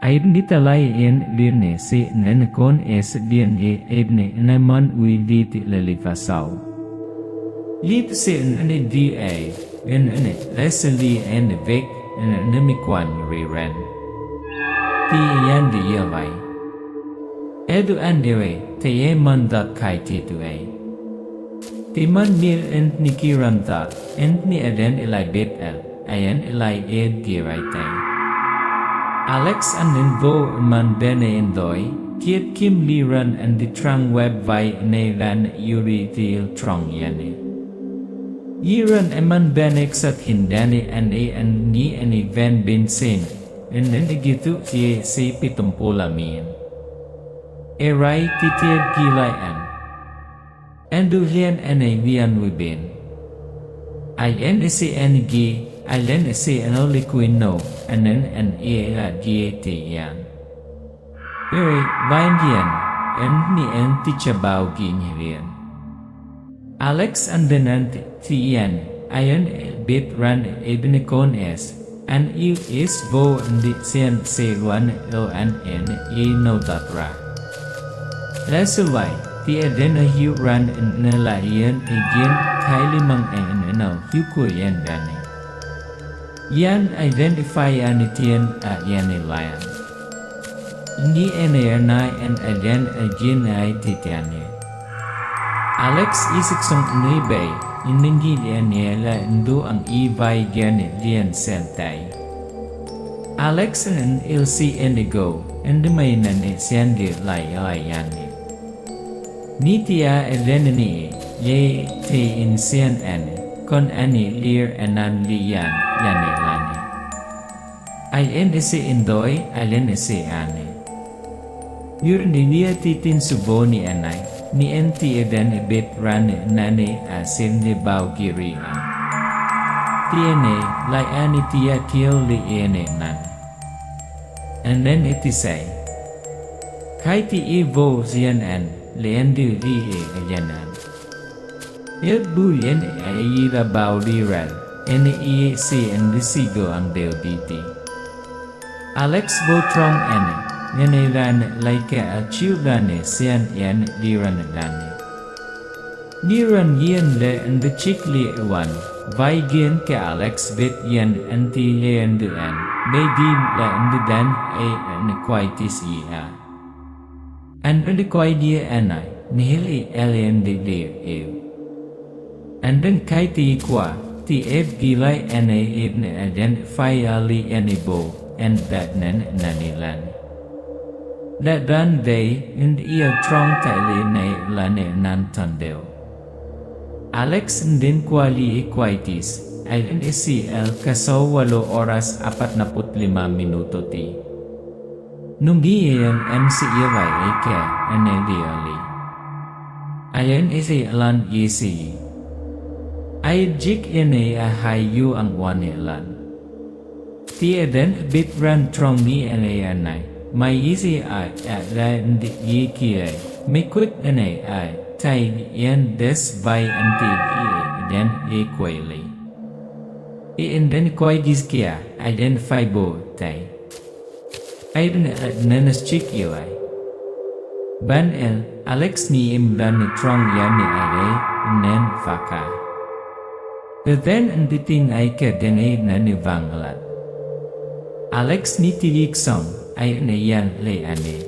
Ay nitalay en lirne si nenekon es DNA ebne naman uiditi lalifasaw. Lit si nene DA en lesali en vik en nemikwan riren. Ti yan di yaway. Edu andewe te ye mandat kai tituay. Ti man nil ent nikiramta ent ni eden ilay betel ayan ilay ed giraytay. Alex aninvo man bene indoy, kiet kim liran and the trang web vai nelan yuri til trong yane. Yiran eman benek sat hindani and ni ani ven bin sin, and gitu tie si pitumpula min. Erai titiad gilayan. Endulian ane vian wibin. Ayen isi engi, alen isi enoliquino, anen en ea diete yan. Eri vindian, en ni en tichabao ginirian. Alex andenant tiyan, ayen bit ran ebnikon es, an is vo ndi sian sewan o an en no datra. Lesuway, ti eden a hu ran nalayan again kailimang en no hukuyan dani. Yan identify anitian at yanilayan. Ni enay and again again ay titianya. Alex isiksong nibay, iningi niya ndu ang ibay gyan lian sentay. Alex and ilsi enigo, and may nan sendi layani. Nitia elenini, ye te in sian kon ani lir enan liyan yanilani. Ay isi indoy, alen isi ani. Yur niya titin subo ni anay, ni enti eden ibit ran nani asin ni baugirian. Tiene, lay ani tia kiel li ene nan. And then iti say, kaiti ivo siyan leandu li ayanan. Il buyen ayira bauliran, ene si and disigo ang deoditi. Alex Botrong nenilan laike achiulane sian yan liran lani. Niran yen le and the chikli ewan, vaigin ke Alex bit yen anti leanduan, maydim la andudan and quaitis iha. And the quaidia anai, nihili alien de ew. And then kaiti kwa, ti eb gilay ene ibne identify ali enibo, and that nen nanilan. That done they, and ia trong taili ne lane nantandeo. Alex din kwali equaitis, alin isi el kaso 8 oras 45 minuto ti. Nungi yang MC iway eke enediali. Ayan isi alan isi. Ay jik ene ahayu ang wanilan. Ti eden bit ran trong ni ene anay. May isi ay la ndi yikiay. May quick ene ay tay yan des by anti eden equally. Iinden koy gizkia identify bo tay. Ay nanas chik ilay. Ban Alex ni imdan ni trong yan ni ay nen faka. Then anditing ay ka denay na ni Vanglat. Alex ni tiliksong ay nayan lay ane.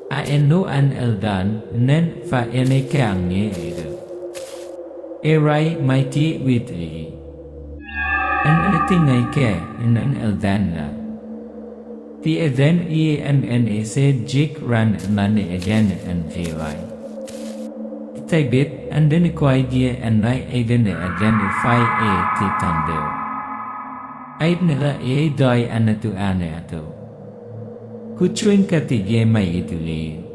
Aeno an eldan nen fa ene kang ni edo. Eray mighty with e. An anditing ay ka inan eldan na. Ti eden se jik ran mani again and hilay. Taybit and then dia and I eden identify a titandeo. Aid nila die anatu ato. Kuchuin katige may ituli.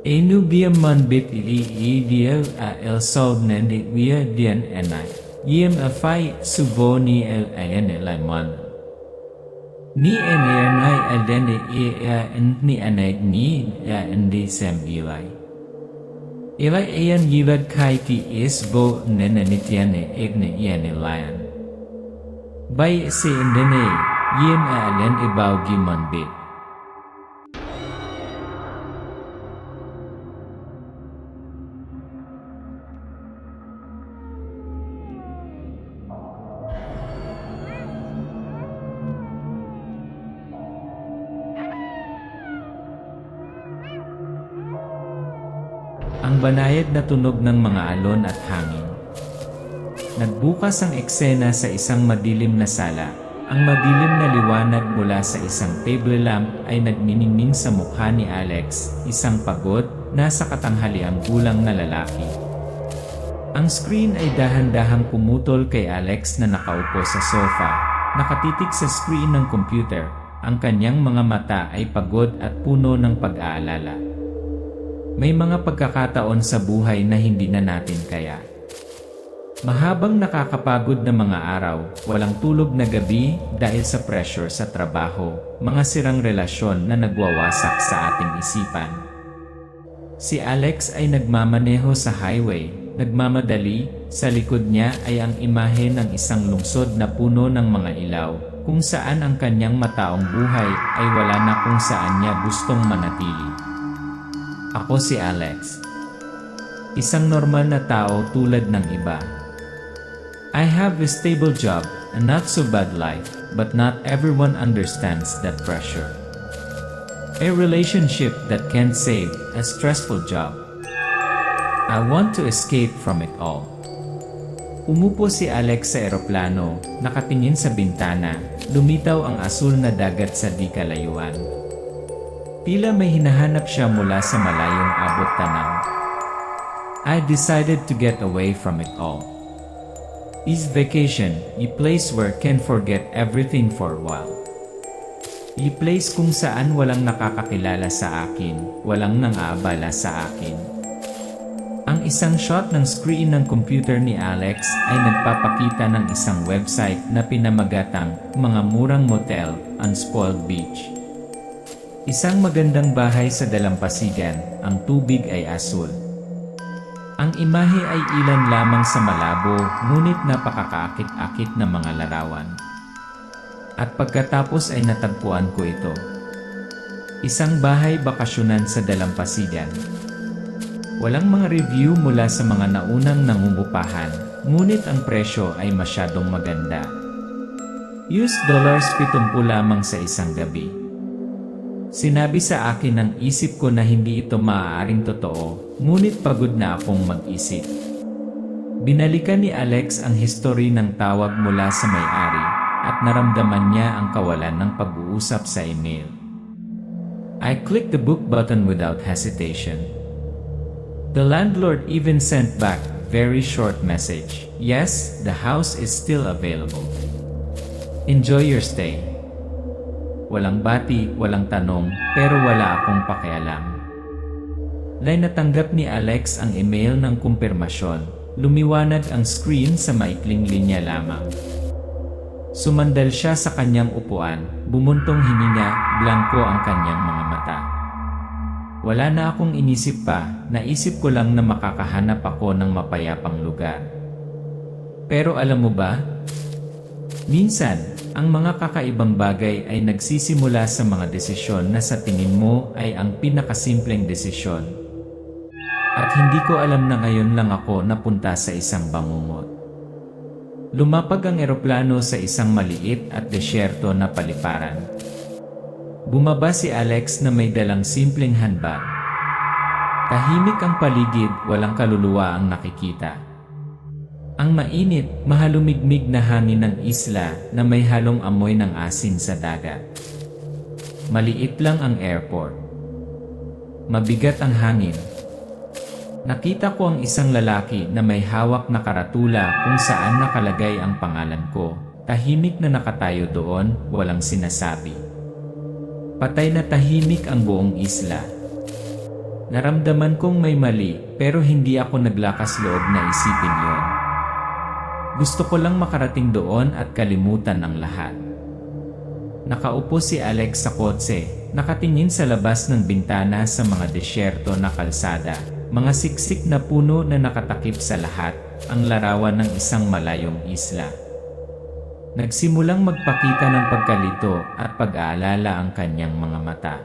Enu biya man bit ili dia el sold nandi via dian anay. Yem a fai suboni el ayan man. Ni enay adene ni anay ni endi sem ilay. Ilay ayan yilad kaiti is bo nenanitiane igne yanilayan. Bay si endene Yin a alen ibaw gimonbit. Ang banayad na tunog ng mga alon at hangin. Nagbukas ang eksena sa isang madilim na sala. Ang madilim na liwanag mula sa isang table lamp ay nagniningning sa mukha ni Alex, isang pagod, nasa katanghaliang gulang na lalaki. Ang screen ay dahan-dahang pumutol kay Alex na nakaupo sa sofa, nakatitig sa screen ng computer. Ang kanyang mga mata ay pagod at puno ng pag-aalala. May mga pagkakataon sa buhay na hindi na natin kaya. Mahabang nakakapagod na mga araw, walang tulog na gabi dahil sa pressure sa trabaho, mga sirang relasyon na nagwawasak sa ating isipan. Si Alex ay nagmamaneho sa highway, nagmamadali, sa likod niya ay ang imahe ng isang lungsod na puno ng mga ilaw, kung saan ang kanyang mataong buhay ay wala na kung saan niya gustong manatili. Ako si Alex. Isang normal na tao tulad ng iba. I have a stable job, a not so bad life, but not everyone understands that pressure. A relationship that can't save, a stressful job. I want to escape from it all. Umupo si Alex sa eroplano, nakatingin sa bintana, lumitaw ang asul na dagat sa di kalayuan. Tila may hinahanap siya mula sa malayong abot tanaw. I decided to get away from it all. Is vacation, a place where can forget everything for a while. A place kung saan walang nakakakilala sa akin, walang nang-aabala sa akin. Ang isang shot ng screen ng computer ni Alex ay nagpapakita ng isang website na pinamagatang Mga Murang Motel, Unspoiled Beach. Isang magandang bahay sa dalampasigan, ang tubig ay asul. Ang imahe ay ilan lamang sa malabo, ngunit napakakaakit-akit na mga larawan. At pagkatapos ay natagpuan ko ito. Isang bahay bakasyonan sa dalampasigan. Walang mga review mula sa mga naunang nangungupahan, ngunit ang presyo ay masyadong maganda. $70 lamang sa isang gabi. Sinabi sa akin ng isip ko na hindi ito maaaring totoo, ngunit pagod na akong mag-isip. Binalikan ni Alex ang history ng tawag mula sa may-ari, at naramdaman niya ang kawalan ng pag-uusap sa email. I clicked the book button without hesitation. The landlord even sent back very short message. Yes, the house is still available. Enjoy your stay. Walang bati, walang tanong, pero wala akong pakialam. Nang natanggap ni Alex ang email ng kumpirmasyon, lumiwanag ang screen sa maikling linya lamang. Sumandal siya sa kanyang upuan, bumuntong hininga, blanko ang kanyang mga mata. Wala na akong inisip pa, naisip ko lang na makakahanap ako ng mapayapang lugar. Pero alam mo ba? Minsan, ang mga kakaibang bagay ay nagsisimula sa mga desisyon na sa tingin mo ay ang pinakasimpleng desisyon. At hindi ko alam na ngayon lang ako napunta sa isang bangungot. Lumapag ang eroplano sa isang maliit at desyerto na paliparan. Bumaba si Alex na may dalang simpleng handbag. Tahimik ang paligid, walang kaluluwa ang nakikita. Ang mainit, mahalumigmig na hangin ng isla na may halong amoy ng asin sa dagat. Maliit lang ang airport. Mabigat ang hangin. Nakita ko ang isang lalaki na may hawak na karatula kung saan nakalagay ang pangalan ko. Tahimik na nakatayo doon, walang sinasabi. Patay na tahimik ang buong isla. Naramdaman kong may mali, pero hindi ako naglakas loob na isipin yon. Gusto ko lang makarating doon at kalimutan ang lahat. Nakaupo si Alex sa kotse, nakatingin sa labas ng bintana sa mga desyerto na kalsada, mga siksik na puno na nakatakip sa lahat, ang larawan ng isang malayong isla. Nagsimulang magpakita ng pagkalito at pag-aalala ang kanyang mga mata.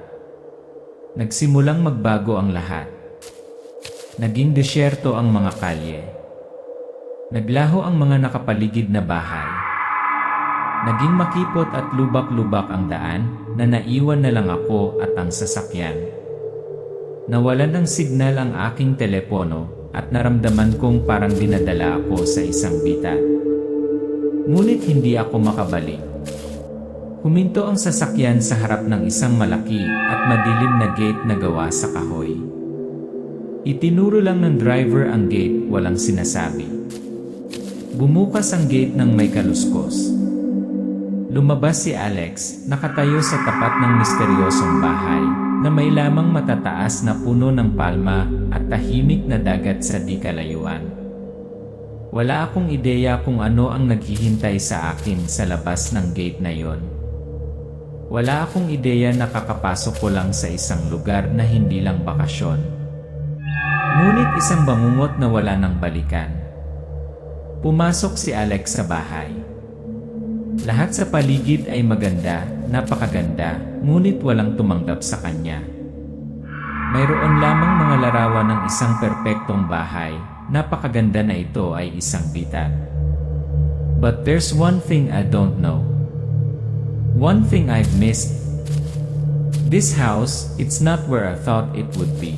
Nagsimulang magbago ang lahat. Naging desyerto ang mga kalye. Naglaho ang mga nakapaligid na bahay. Naging makipot at lubak-lubak ang daan na naiwan na lang ako at ang sasakyan. Nawalan ng signal ang aking telepono at naramdaman kong parang dinadala ako sa isang bitat. Ngunit hindi ako makabalik. Huminto ang sasakyan sa harap ng isang malaki at madilim na gate na gawa sa kahoy. Itinuro lang ng driver ang gate, walang sinasabi. Bumukas ang gate ng may kaluskos. Lumabas si Alex, nakatayo sa tapat ng misteryosong bahay, na may lamang matataas na puno ng palma at tahimik na dagat sa di kalayuan. Wala akong ideya kung ano ang naghihintay sa akin sa labas ng gate na yon. Wala akong ideya na kakapasok ko lang sa isang lugar na hindi lang bakasyon. Ngunit isang bangungot na wala nang balikan. Pumasok si Alex sa bahay. Lahat sa paligid ay maganda, napakaganda, ngunit walang tumanggap sa kanya. Mayroon lamang mga larawan ng isang perpektong bahay, napakaganda na ito ay isang bitat. But there's one thing I don't know. One thing I've missed. This house, it's not where I thought it would be.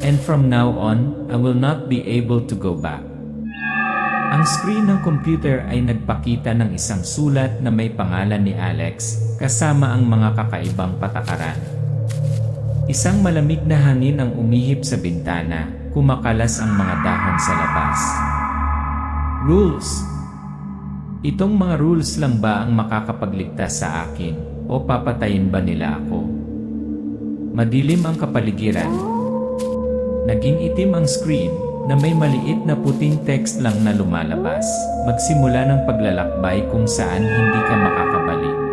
And from now on, I will not be able to go back. Ang screen ng computer ay nagpakita ng isang sulat na may pangalan ni Alex, kasama ang mga kakaibang patakaran. Isang malamig na hangin ang umihip sa bintana, kumakalas ang mga dahon sa labas. Rules. Itong mga rules lang ba ang makakapagligtas sa akin, o papatayin ba nila ako? Madilim ang kapaligiran. Naging itim ang screen, na may maliit na puting text lang na lumalabas. Magsimula ng paglalakbay kung saan hindi ka makakabalik.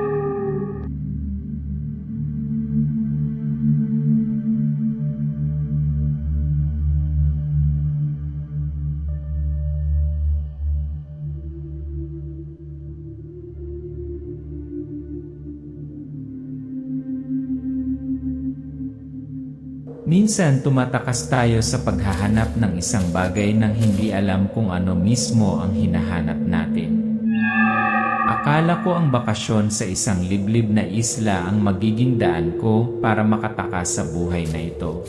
Minsan tumatakas tayo sa paghahanap ng isang bagay nang hindi alam kung ano mismo ang hinahanap natin. Akala ko ang bakasyon sa isang liblib na isla ang magiging daan ko para makatakas sa buhay na ito.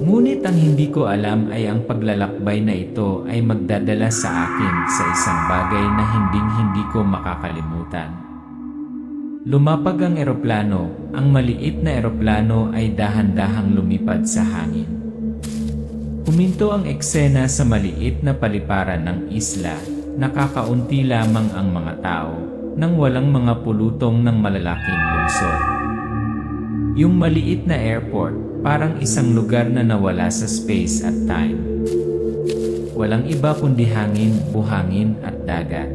Ngunit ang hindi ko alam ay ang paglalakbay na ito ay magdadala sa akin sa isang bagay na hindi ko makakalimutan. Lumapag ang eroplano, ang maliit na eroplano ay dahan-dahang lumipad sa hangin. Huminto ang eksena sa maliit na paliparan ng isla, nakakaunti lamang ang mga tao, nang walang mga pulutong ng malalaking lungsod. Yung maliit na airport, parang isang lugar na nawala sa space at time. Walang iba kundi hangin, buhangin at dagat.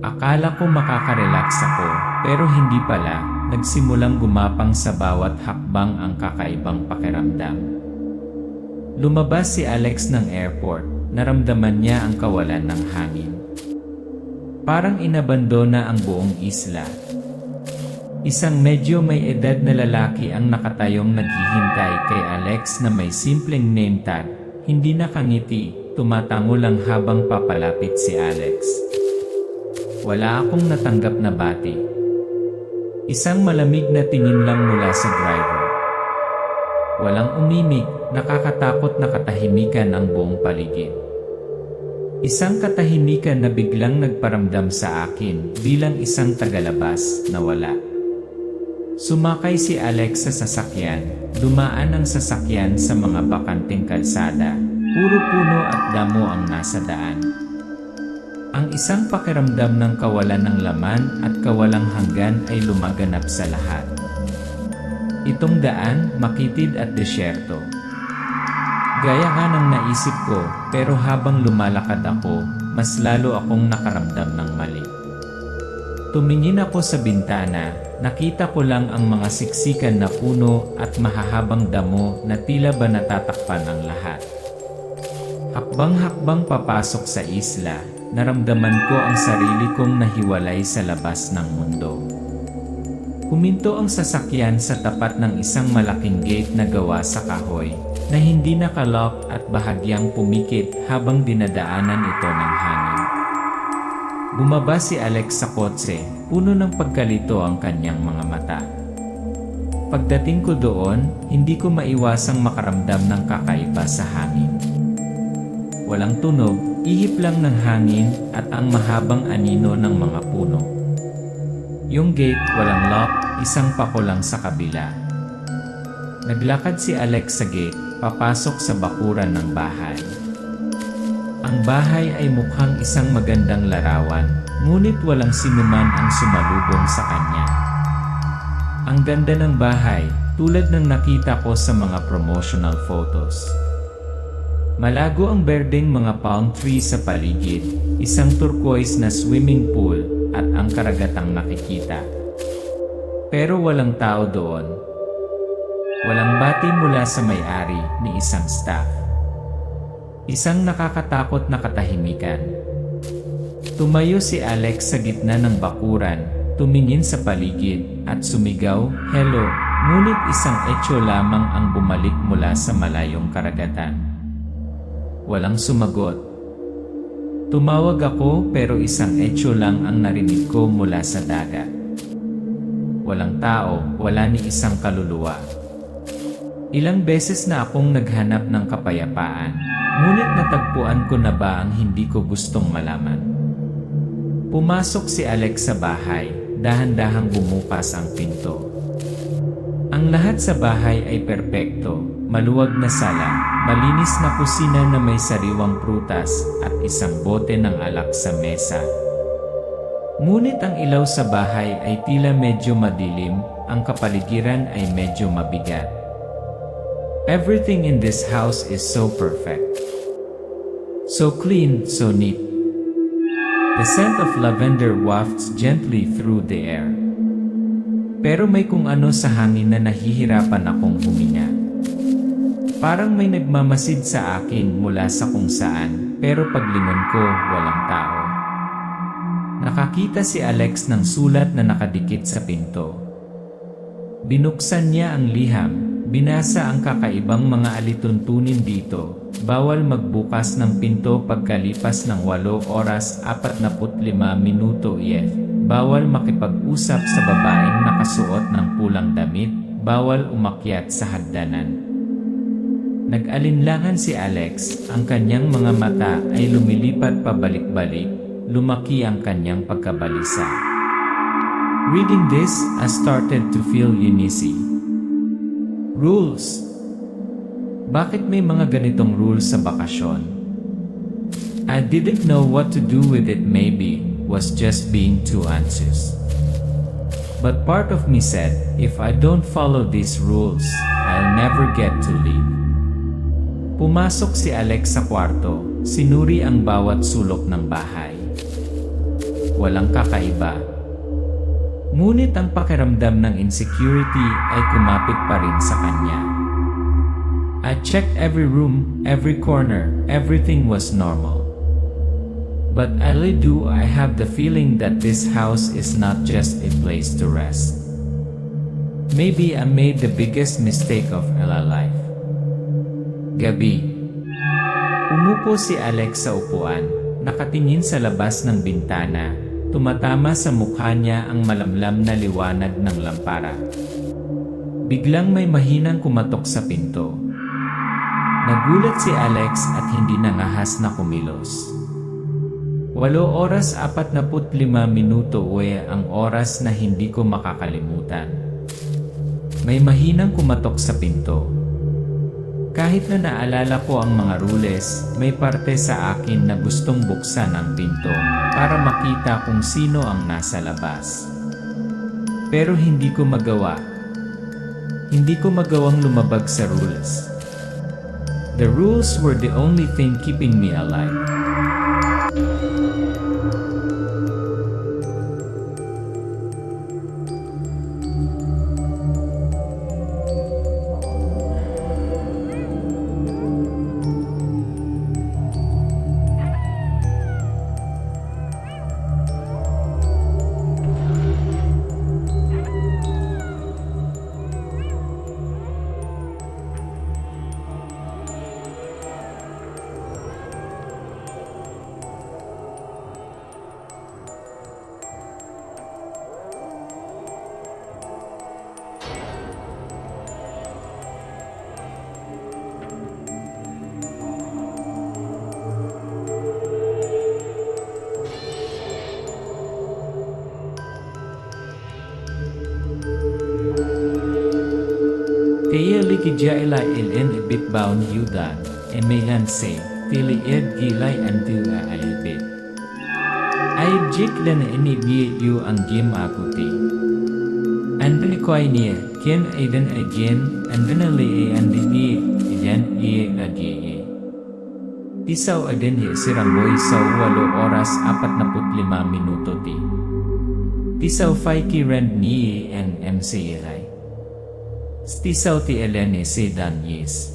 Akala ko makakarelax ako, pero hindi pala, nagsimulang gumapang sa bawat hakbang ang kakaibang pakiramdam. Lumabas si Alex ng airport, naramdaman niya ang kawalan ng hangin. Parang inabandona ang buong isla. Isang medyo may edad na lalaki ang nakatayong naghihintay kay Alex na may simpleng name tag, hindi nakangiti, tumatango lang habang papalapit si Alex. Wala akong natanggap na bati. Isang malamig na tingin lang mula sa driver. Walang umimik, nakakatakot na katahimikan ang buong paligid. Isang katahimikan na biglang nagparamdam sa akin bilang isang tagalabas na wala. Sumakay si Alex sa sasakyan, dumaan ang sasakyan sa mga bakanting kalsada, puro puno at damo ang nasa daan. Ang isang pakiramdam ng kawalan ng laman at kawalang hanggan ay lumaganap sa lahat. Itong daan, makitid at desyerto. Gaya nga ng naisip ko, pero habang lumalakad ako, mas lalo akong nakaramdam ng mali. Tumingin ako sa bintana, nakita ko lang ang mga siksikan na puno at mahahabang damo na tila ba natatakpan ang lahat. Hakbang-hakbang papasok sa isla, naramdaman ko ang sarili kong nahiwalay sa labas ng mundo. Huminto ang sasakyan sa tapat ng isang malaking gate na gawa sa kahoy, na hindi nakalock at bahagyang pumikit habang dinadaanan ito ng hangin. Bumaba si Alex sa kotse, puno ng pagkalito ang kanyang mga mata. Pagdating ko doon, hindi ko maiwasang makaramdam ng kakaiba sa hangin. Walang tunog, ihip lang ng hangin at ang mahabang anino ng mga puno. Yung gate walang lock, isang pako lang sa kabila. Naglakad si Alex sa gate, papasok sa bakuran ng bahay. Ang bahay ay mukhang isang magandang larawan, ngunit walang sinuman ang sumalubong sa kanya. Ang ganda ng bahay, tulad ng nakita ko sa mga promotional photos. Malago ang berdeng mga palm tree sa paligid, isang turquoise na swimming pool, at ang karagatang nakikita. Pero walang tao doon. Walang bati mula sa may-ari ni isang staff. Isang nakakatakot na katahimikan. Tumayo si Alex sa gitna ng bakuran, tumingin sa paligid, at sumigaw, "Hello!" Ngunit isang etyo lamang ang bumalik mula sa malayong karagatan. Walang sumagot. Tumawag ako pero isang etyo lang ang narinig ko mula sa dagat. Walang tao, wala ni isang kaluluwa. Ilang beses na akong naghanap ng kapayapaan, ngunit natagpuan ko na ba ang hindi ko gustong malaman? Pumasok si Alex sa bahay, dahan-dahang bumukas ang pinto. Ang lahat sa bahay ay perpekto, maluwag na sala, malinis na kusina na may sariwang prutas at isang bote ng alak sa mesa. Ngunit ang ilaw sa bahay ay tila medyo madilim, ang kapaligiran ay medyo mabigat. Everything in this house is so perfect. So clean, so neat. The scent of lavender wafts gently through the air. Pero may kung ano sa hangin na nahihirapan akong huminga. Parang may nagmamasid sa akin mula sa kung saan, pero paglingon ko, walang tao. Nakakita si Alex ng sulat na nakadikit sa pinto. Binuksan niya ang liham, binasa ang kakaibang mga alituntunin dito. Bawal magbukas ng pinto pagkalipas ng 8 oras 45 minuto EF. Bawal makipag-usap sa babaeng nakasuot ng pulang damit. Bawal umakyat sa hagdanan. Nag-alinlangan si Alex, ang kanyang mga mata ay lumilipat pabalik-balik, lumaki ang kanyang pagkabalisa. Reading this, I started to feel uneasy. Rules. Bakit may mga ganitong rules sa bakasyon? I didn't know what to do with it, maybe was just being too anxious. But part of me said, if I don't follow these rules, I'll never get to leave. Pumasok si Alex sa kwarto, sinuri ang bawat sulok ng bahay. Walang kakaiba. Ngunit ang pakiramdam ng insecurity ay kumapit pa rin sa kanya. I checked every room, every corner, everything was normal. But I do have the feeling that this house is not just a place to rest. Maybe I made the biggest mistake of my life. Gabi. Umupo si Alex sa upuan, nakatingin sa labas ng bintana, tumatama sa mukha niya ang malamlam na liwanag ng lampara. Biglang may mahinang kumatok sa pinto. Nagulat si Alex at hindi nangahas na kumilos. 8 oras 45 minuto ang oras na hindi ko makakalimutan. May mahinang kumatok sa pinto. Kahit na naalala ko ang mga rules, may parte sa akin na gustong buksan ang pinto para makita kung sino ang nasa labas. Pero hindi ko magawa. Hindi ko magawang lumabag sa rules. The rules were the only thing keeping me alive. jaila ilen ibit baon yudan, emelan se, tili gilay andu aibit. Jik len ini yu ang gim akuti. Andun koy niya, kin aidan again, andun li andini, iyan agi. Isaw adin siramboy sa 8 oras 45 minuto ti. Tisaw faiki rend ni en MC ilay. Tisaw ti eleni si danyis.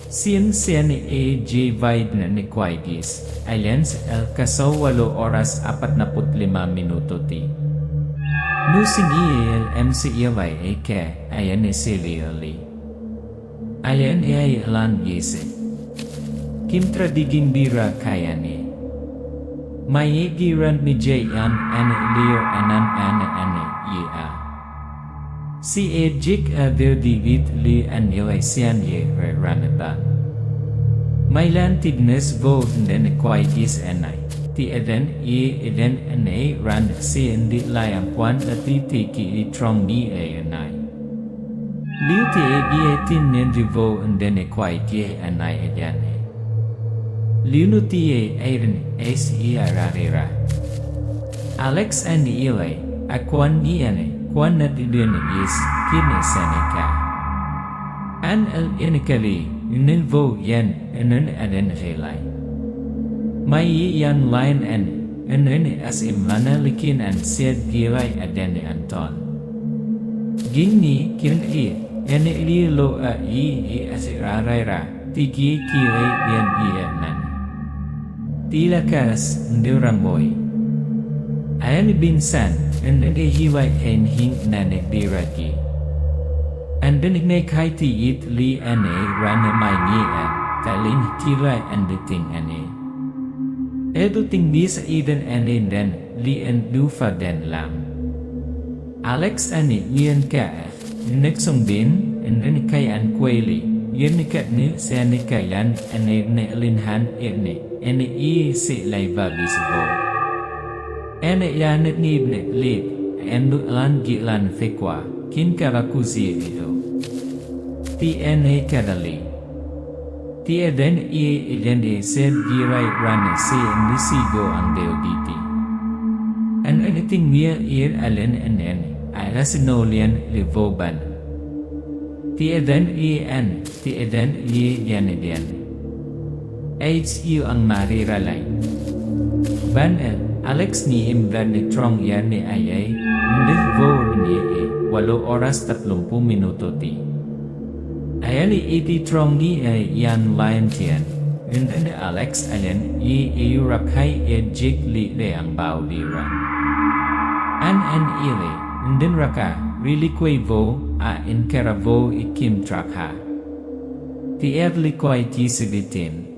Sin AJ Vide na ni Quaidis, Alens el kasaw 8 oras 45 minuto ti. Nusing el MC ilay eke, ayan ni Siliali. Ayan ay ilan gise. Kim tradiging bira kaya ni. Mayigiran ni Jayan ane lir anan ane ia. Si ejik adir digit li anilay siyan ye ranatan. Mailan tignes vod den quaitis anay. Ti eden ane ran si indi layang kwan ati tiki itrong ni anay. Liu ti tin nindrivo den quaitie anay edane. Liunutie Aiden Ararira. Alex and Eli, Aquan Iane, Quan Natidin is Kine Seneca. An el Inikali, Ninvo Yen, and an Aden Relay. My yan line and an as Imana Likin and said Gilai Aden Anton. Gini Kin ene lo as Ararira, Tiki Kile Yen Ianan. Tilakas ndiramboy. Ayan binsan, and hiway en hing nanek diraki. And dinig kai ti it li ane rana may nian, talin tira and the ting ane. Edo ting bisa iden ane den, li en dufa den lam. Alex ane ian ka, neksong din, and then kay an kweli, yun kat ni sa ni kayan ane ne linhan ene. Ene si laiva visible. Ene yanet nibne lip, endu lan gilan fikwa, kin karakuzi ito. Ti ene kadali. Ti eden idende sed girai rane si indisigo ang deoditi. And anything near alen enen, alasinolian livoban. Ti eden ti eden yanedian. HU ang mariralay. Ban Alex ni imdan ni Trong yan ni Ayay, ndivor ni 8 oras 30 minuto ti. Ayali iti Trong ni yan lion tiyan, and Alex ayan iurakay jik li le ang baudira. An ili, ndin raka, really kwevo, in karavo ikim trakha. Ti evli ti sibitin.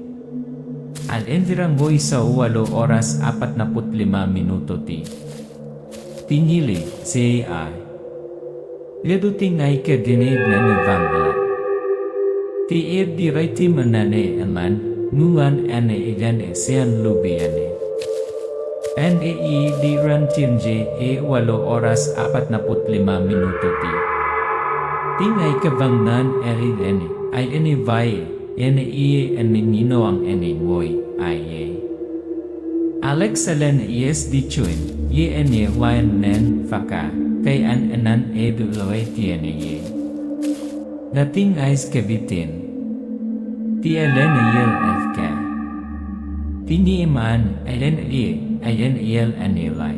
Al endirang boy sa 8 oras 45 minuto ti. Tingili, si ay. Liado tingay ka dinid na ni Vangla. Ti di raiti manane aman, nuan ane idan siyan lubi ane. And di rantinje 8 oras 45 minuto ti. Tingay ka vangnan erid ane, ay ane vaye. Ene nino ang ene ngoy, aye. Alex alen yes di chuin, ye ene lion nen faka, kay an enan loe tiene ye. Nating ais kabitin. Ti alen yel fka. Tini iman, alen ayen yel anilay.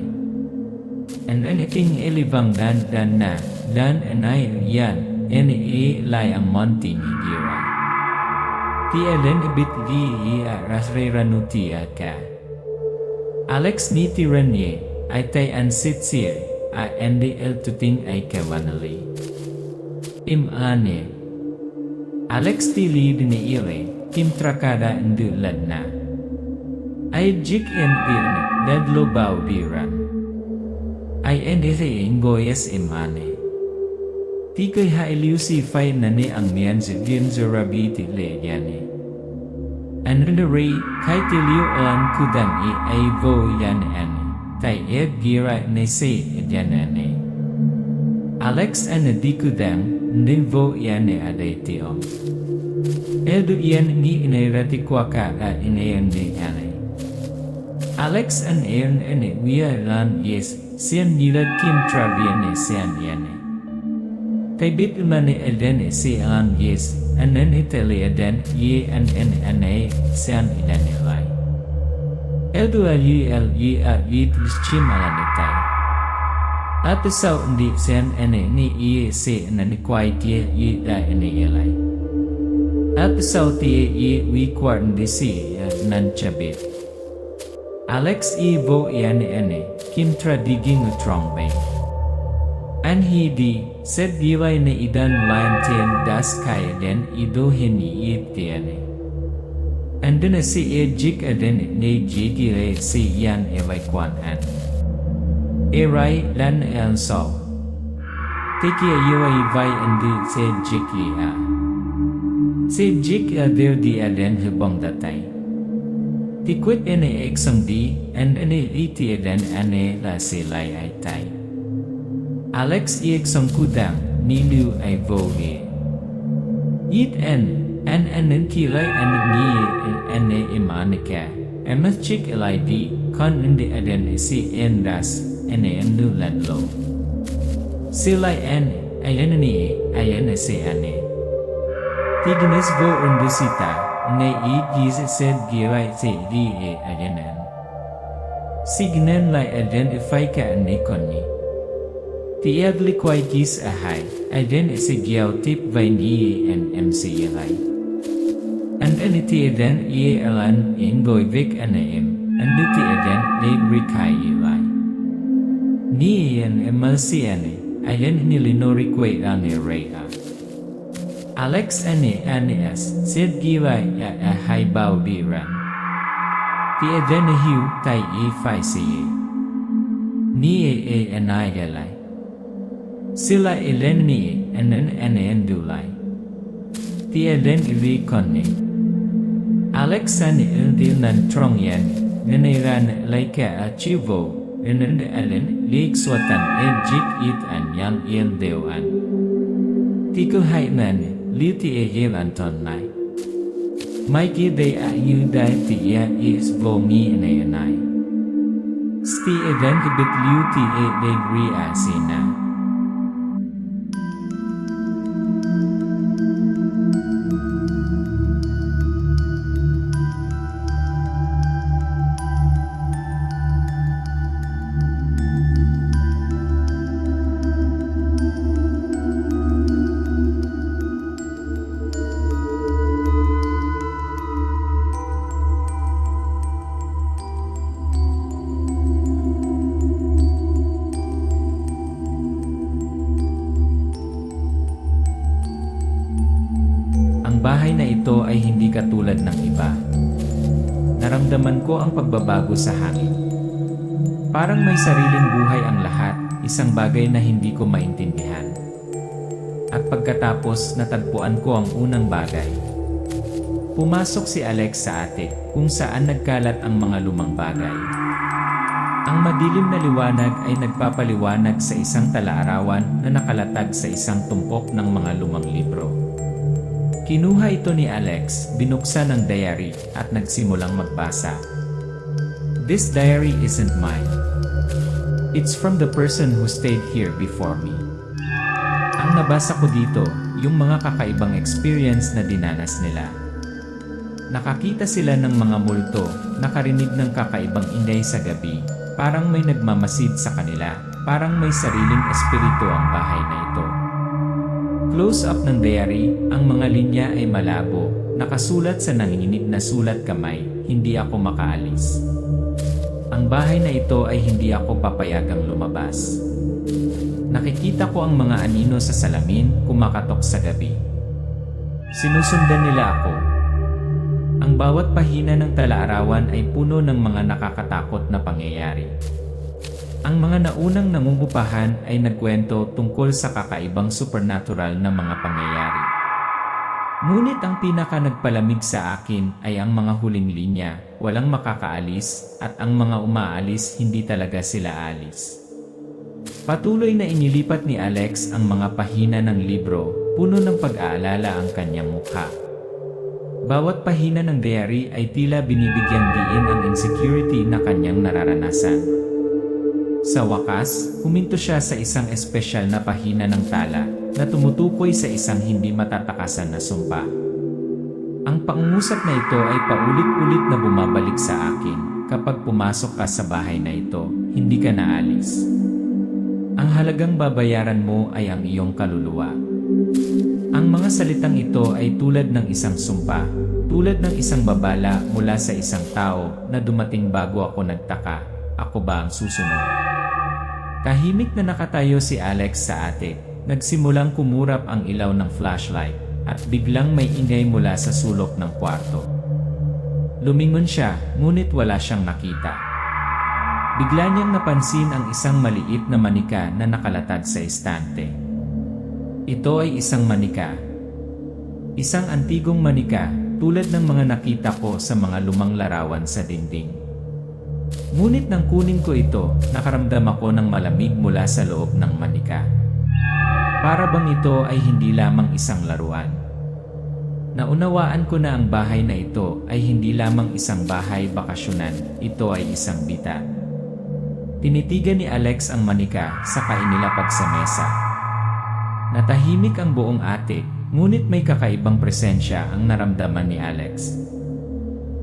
And anything elivang dan na, dan anay yan, ene lay ang monti ni gira. Ti elen ibit li rasre ranuti ka. Alex ni tiranye ay tay ansitsir a NDL tuting ay kawanali. Imane. Alex ti lead ni ire kim trakada ndulan na. Ay jik dirne dadlo baudiran. Ay endire ingoyes imane. Ti kay hailiusi fay na ni ang niyan si Ginzurabi ti le yani. Anre kay ti liu alan kudang ay vo yan ani. Tay gira ne se yan ani. Alex an di kudang nivo iane adetiom. Edu ian ni inerati kwaka a inayan ni ane. Alex an ayan ane wia lan yes sian nilad kim traviane sian iane. Taibit umane eden si an yes anen itali eden ye an ane sian idane lai. Edu a yi tlischim alanitay. At sa undi sian ane ni iye si ananikway tiye yi da ane ilay. At sa tiye yi wi kwarn di si nan chabit. Alex vo iane ane kim tradiging utrong bang. Anhi di set diway na idan lain tien das kaya den ido hini ip tiane. Andun na si ejik aden ne jigire si yan evay kwan an. Eray lan el so. Tiki ayaway vay andi si jiki a. Si jik adir di aden hubong datay. Tikwit ene eksang di and ene iti aden ane la silay ay tay. Alex eksang kudang nilu ay vogi. Yit en kilay ni ene imanika. Emas chik ilay di kon hindi aden si endas ene enu lanlo. Silay ene ayan ni ayan si ane. Tignes vo undusita ne igis sed giray si di ayanan. Signen lay identify ka ane koni. Tiadli kway kis ahay aden si giaw tip vay ni en MC ilay. And aniti eden ie alan ingoy vik anaim and duti eden le rikay ilay. Ni en emalsi ane ayan nilinori kway ane rea. Alex ane as sid giway ahay bao biran. Ti eden hiu tay fay siye. Ni anay galay. Sila elen ni enen dulay. Ti eden iwi konni. Alex ane dil nan trong yan naniran laika achivo enen alen lik swatan jik it an yang il dewan. Tikul hay nan liti yel anton nai. Maiki de yu dai ti ya is vo mi anay. Sti eden ibit liu ti de gri asina. Bahay na ito ay hindi katulad ng iba. Naramdaman ko ang pagbabago sa hangin. Parang may sariling buhay ang lahat, isang bagay na hindi ko maintindihan. At pagkatapos natagpuan ko ang unang bagay. Pumasok si Alex sa attic kung saan nagkalat ang mga lumang bagay. Ang madilim na liwanag ay nagpapaliwanag sa isang talaarawan na nakalatag sa isang tumpok ng mga lumang libro. Kinuha ito ni Alex, binuksan ang diary, at nagsimulang magbasa. This diary isn't mine. It's from the person who stayed here before me. Ang nabasa ko dito, yung mga kakaibang experience na dinanas nila. Nakakita sila ng mga multo, nakarinig ng kakaibang ingay sa gabi, parang may nagmamasid sa kanila, parang may sariling espiritu ang bahay na ito. Close-up ng diary, ang mga linya ay malabo, nakasulat sa nanginginig na sulat kamay, hindi ako makaalis. Ang bahay na ito ay hindi ako papayagang lumabas. Nakikita ko ang mga anino sa salamin, kumakatok sa gabi. Sinusundan nila ako. Ang bawat pahina ng talaarawan ay puno ng mga nakakatakot na pangyayari. Ang mga naunang nangungupahan ay nagkwento tungkol sa kakaibang supernatural na mga pangyayari. Ngunit ang pinaka nagpalamig sa akin ay ang mga huling linya, walang makakaalis, at ang mga umaalis hindi talaga sila alis. Patuloy na inilipat ni Alex ang mga pahina ng libro, puno ng pag-aalala ang kanyang mukha. Bawat pahina ng diary ay tila binibigyang diin ang insecurity na kanyang nararanasan. Sa wakas, huminto siya sa isang espesyal na pahina ng tala na tumutukoy sa isang hindi matatakasan na sumpa. Ang pangungusap na ito ay paulit-ulit na bumabalik sa akin. Kapag pumasok ka sa bahay na ito, hindi ka naalis. Ang halagang babayaran mo ay ang iyong kaluluwa. Ang mga salitang ito ay tulad ng isang sumpa, tulad ng isang babala mula sa isang tao na dumating bago ako nagtaka, ako ba ang susunod? Tahimik na nakatayo si Alex sa attic, nagsimulang kumurap ang ilaw ng flashlight, at biglang may ingay mula sa sulok ng kwarto. Lumingon siya, ngunit wala siyang nakita. Bigla niyang napansin ang isang maliit na manika na nakalatag sa estante. Ito ay isang manika. Isang antigong manika, tulad ng mga nakita ko sa mga lumang larawan sa dingding. Ngunit nang kunin ko ito, nakaramdam ako ng malamig mula sa loob ng manika. Para bang ito ay hindi lamang isang laruan. Naunawaan ko na ang bahay na ito ay hindi lamang isang bahay bakasyonan, ito ay isang bita. Tinitigan ni Alex ang manika saka inilapag sa mesa. Natahimik ang buong attic, ngunit may kakaibang presensya ang naramdaman ni Alex.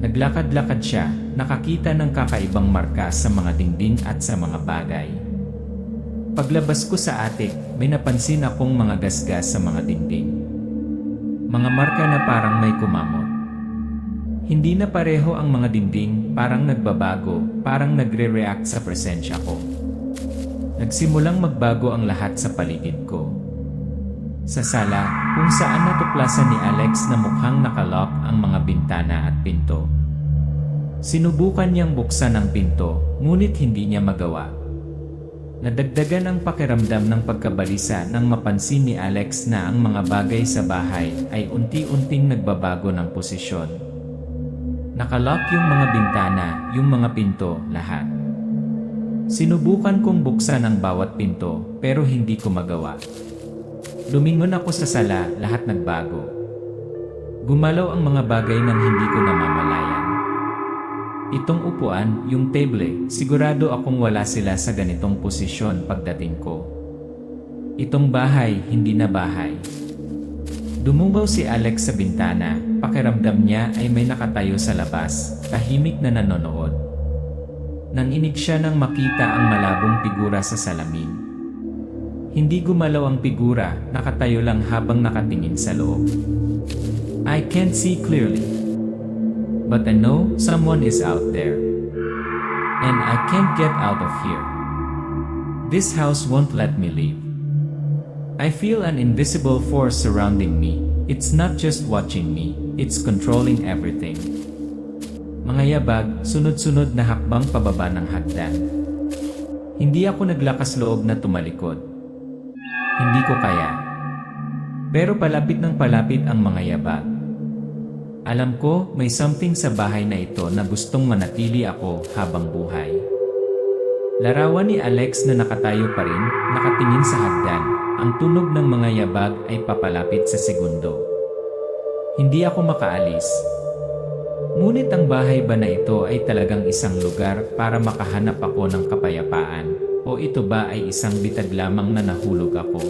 Naglakad-lakad siya, nakakita ng kakaibang marka sa mga dingding at sa mga bagay. Paglabas ko sa attic, may napansin akong mga gasgas sa mga dingding. Mga marka na parang may kumamot. Hindi na pareho ang mga dingding, parang nagbabago, parang nagre-react sa presensya ko. Nagsimulang magbago ang lahat sa paligid ko. Sa sala, kung saan natuklasan ni Alex na mukhang nakalock ang mga bintana at pinto. Sinubukan niyang buksan ang pinto, ngunit hindi niya magawa. Nadagdagan ang pakiramdam ng pagkabalisa nang mapansin ni Alex na ang mga bagay sa bahay ay unti-unting nagbabago ng posisyon. Nakalock yung mga bintana, yung mga pinto, lahat. Sinubukan kong buksan ang bawat pinto, pero hindi ko magawa. Lumingon ako sa sala, lahat nagbago. Gumalaw ang mga bagay nang hindi ko namamalayan. Itong upuan, yung table, sigurado akong wala sila sa ganitong posisyon pagdating ko. Itong bahay, hindi na bahay. Dumungaw si Alex sa bintana, pakiramdam niya ay may nakatayo sa labas, tahimik na nanonood. Nanginig siya nang makita ang malabong figura sa salamin. Hindi gumalaw ang figura, nakatayo lang habang nakatingin sa loob. I can't see clearly. But I know someone is out there. And I can't get out of here. This house won't let me leave. I feel an invisible force surrounding me. It's not just watching me, it's controlling everything. Mga yabag, sunod-sunod na hakbang pababa ng hagdan. Hindi ako naglakas loob na tumalikod. Hindi ko kaya. Pero palapit ng palapit ang mga yabag. Alam ko, may something sa bahay na ito na gustong manatili ako habang buhay. Larawan ni Alex na nakatayo pa rin, nakatingin sa hagdan. Ang tunog ng mga yabag ay papalapit sa segundo. Hindi ako makaalis. Ngunit ang bahay ba na ito ay talagang isang lugar para makahanap ako ng kapayapaan? O ito ba ay isang bitag lamang na nahulog ako?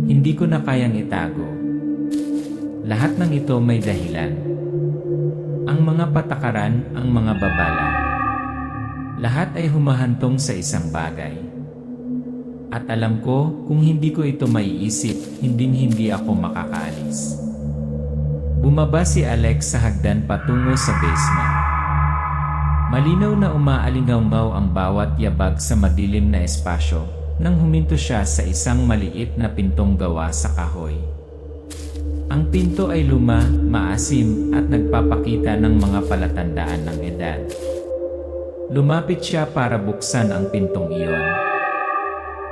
Hindi ko na kayang itago. Lahat ng ito may dahilan. Ang mga patakaran, ang mga babala. Lahat ay humahantong sa isang bagay. At alam ko, kung hindi ko ito maiisip, hindi ako makakaalis. Bumaba si Alex sa hagdan patungo sa basement. Malinaw na umaalingaw ang bawat yabag sa madilim na espasyo nang huminto siya sa isang maliit na pintong gawa sa kahoy. Ang pinto ay luma, maasim at nagpapakita ng mga palatandaan ng edad. Lumapit siya para buksan ang pintong iyon.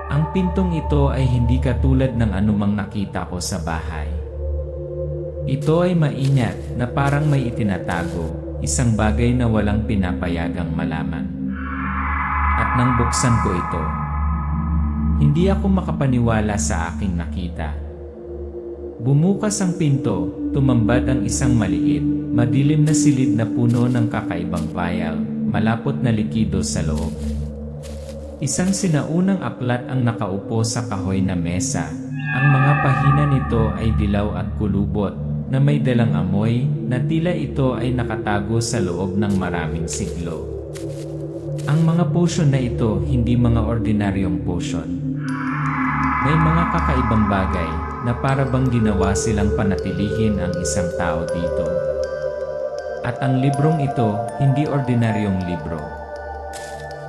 Ang pintong ito ay hindi katulad ng anumang nakita ko sa bahay. Ito ay maingat na parang may itinatago, isang bagay na walang pinapayagang malaman. At nang buksan ko ito, hindi ako makapaniwala sa aking nakita. Bumukas ang pinto, tumambad ang isang maliit, madilim na silid na puno ng kakaibang vial, malapot na likido sa loob. Isang sinaunang aklat ang nakaupo sa kahoy na mesa. Ang mga pahina nito ay dilaw at kulubot, na may dalang amoy, na tila ito ay nakatago sa loob ng maraming siglo. Ang mga potion na ito hindi mga ordinaryong potion. May mga kakaibang bagay na para bang ginawa silang panatilihin ang isang tao dito. At ang librong ito, hindi ordinaryong libro.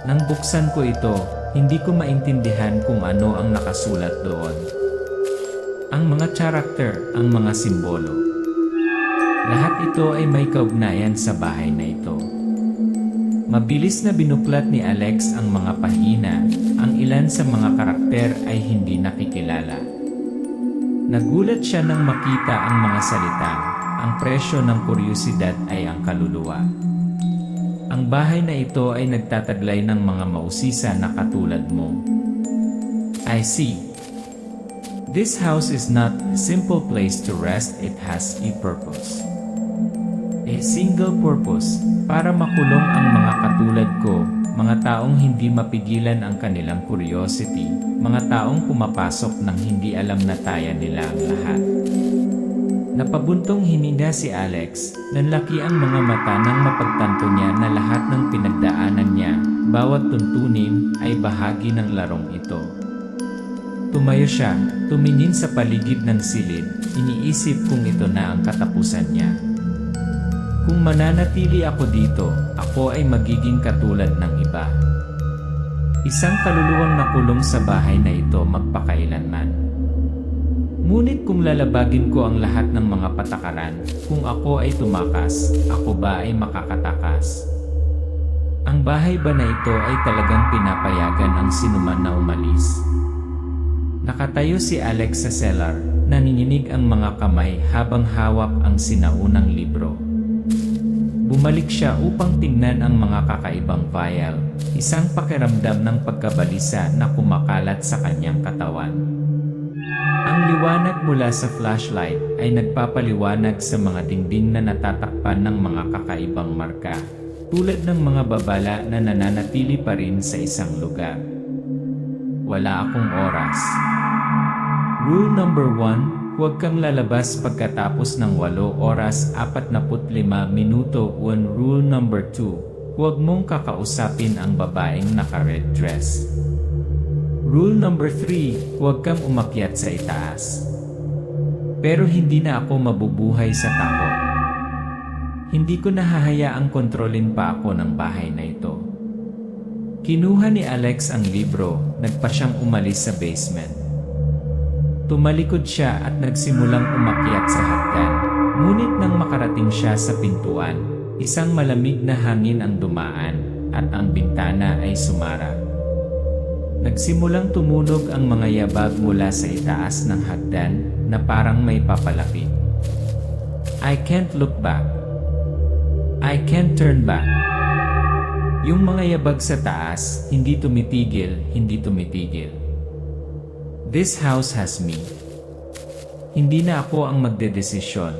Nang buksan ko ito, hindi ko maintindihan kung ano ang nakasulat doon. Ang mga character, ang mga simbolo. Lahat ito ay may kaugnayan sa bahay na ito. Mabilis na binuklat ni Alex ang mga pahina, ang ilan sa mga karakter ay hindi nakikilala. Nagulat siya nang makita ang mga salitang, ang presyo ng kuryosidad ay ang kaluluwa. Ang bahay na ito ay nagtataglay ng mga mausisa na katulad mo. I see. This house is not a simple place to rest, it has a purpose. A single purpose, para makulong ang mga katulad ko, mga taong hindi mapigilan ang kanilang curiosity, mga taong pumapasok nang hindi alam na taya nila ang lahat. Napabuntong hininga si Alex, nanlaki ang mga mata nang mapagtanto niya na lahat ng pinagdaanan niya, bawat tuntunin, ay bahagi ng larong ito. Tumayo siya, tumingin sa paligid ng silid, iniisip kung ito na ang katapusan niya. Kung mananatili ako dito, ako ay magiging katulad ng iba. Isang kaluluwang nakulong sa bahay na ito magpakailanman. Ngunit kung lalabagin ko ang lahat ng mga patakaran, kung ako ay tumakas, ako ba ay makakatakas? Ang bahay ba na ito ay talagang pinapayagan ang sinuman na umalis? Nakatayo si Alex sa cellar, nanginginig ang mga kamay habang hawak ang sinaunang libro. Bumalik siya upang tingnan ang mga kakaibang vial, isang pakiramdam ng pagkabalisa na kumakalat sa kanyang katawan. Ang liwanag mula sa flashlight ay nagpapaliwanag sa mga dingding na natatakpan ng mga kakaibang marka, tulad ng mga babala na nananatili pa rin sa isang lugar. Wala akong oras. Rule number 1. Huwag kang lalabas pagkatapos ng 8 oras 45 minuto. Rule number 2. Huwag mong kakausapin ang babaeng naka-red dress. Rule number 3. Huwag kang umakyat sa itaas. Pero hindi na ako mabubuhay sa takot. Hindi ko nahahayaang kontrolin pa ako ng bahay na ito. Kinuha ni Alex ang libro, nagpa siyang umalis sa basement. Tumalikod siya at nagsimulang umakyat sa hagdan. Ngunit nang makarating siya sa pintuan, isang malamig na hangin ang dumaan at ang bintana ay sumara. Nagsimulang tumunog ang mga yabag mula sa itaas ng hagdan na parang may papalapit. I can't look back. I can't turn back. Yung mga yabag sa taas, hindi tumitigil, hindi tumitigil. This house has me. Hindi na ako ang magdedesisyon.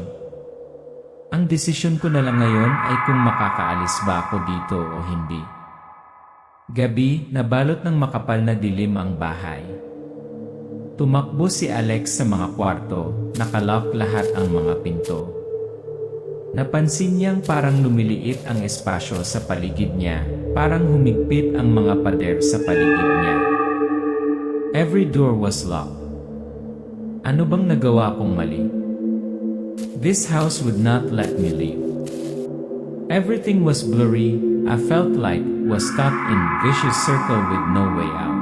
Ang desisyon ko na lang ngayon ay kung makakaalis ba ako dito o hindi. Gabi, nabalot ng makapal na dilim ang bahay. Tumakbo si Alex sa mga kwarto, nakalock lahat ang mga pinto. Napansin niyang parang lumiliit ang espasyo sa paligid niya, parang humigpit ang mga pader sa paligid niya. Every door was locked. Ano bang nagawa kong mali? This house would not let me leave. Everything was blurry. I felt like was stuck in vicious circle with no way out.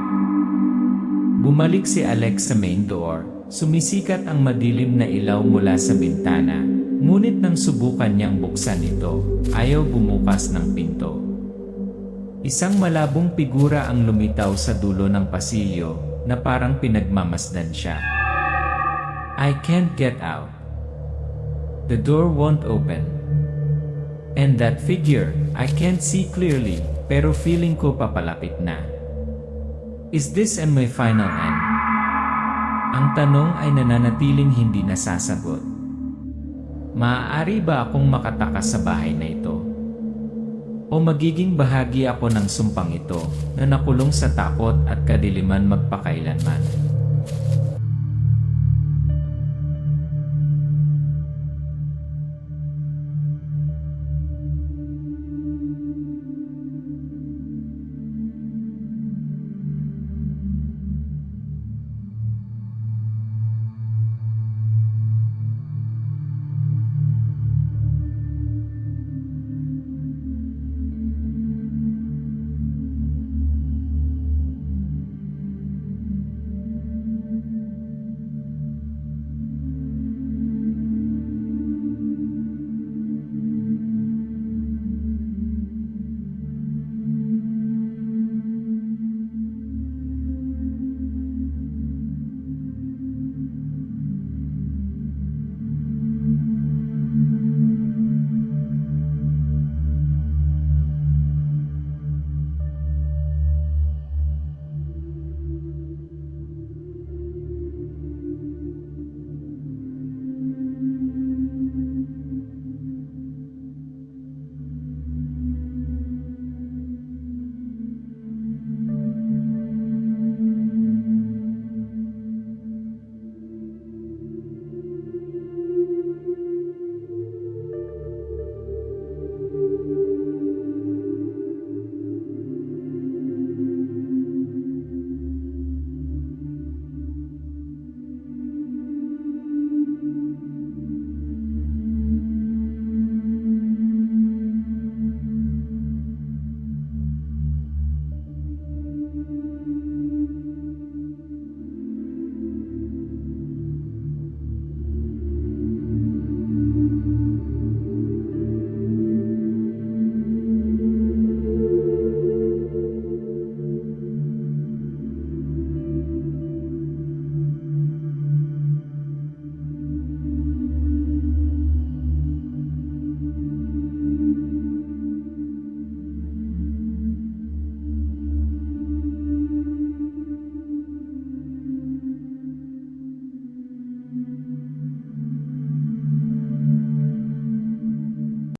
Bumalik si Alex sa main door, sumisikat ang madilim na ilaw mula sa bintana, ngunit nang subukan niyang buksan ito, ayaw bumukas ng pinto. Isang malabong figura ang lumitaw sa dulo ng pasilyo na parang pinagmamasdan siya. I can't get out. The door won't open. And that figure, I can't see clearly, pero feeling ko papalapit na. Is this my final end? Ang tanong ay nananatiling hindi nasasagot. Maaari ba akong makatakas sa bahay na ito? O magiging bahagi ako ng sumpang ito na nakulong sa takot at kadiliman magpakailanman?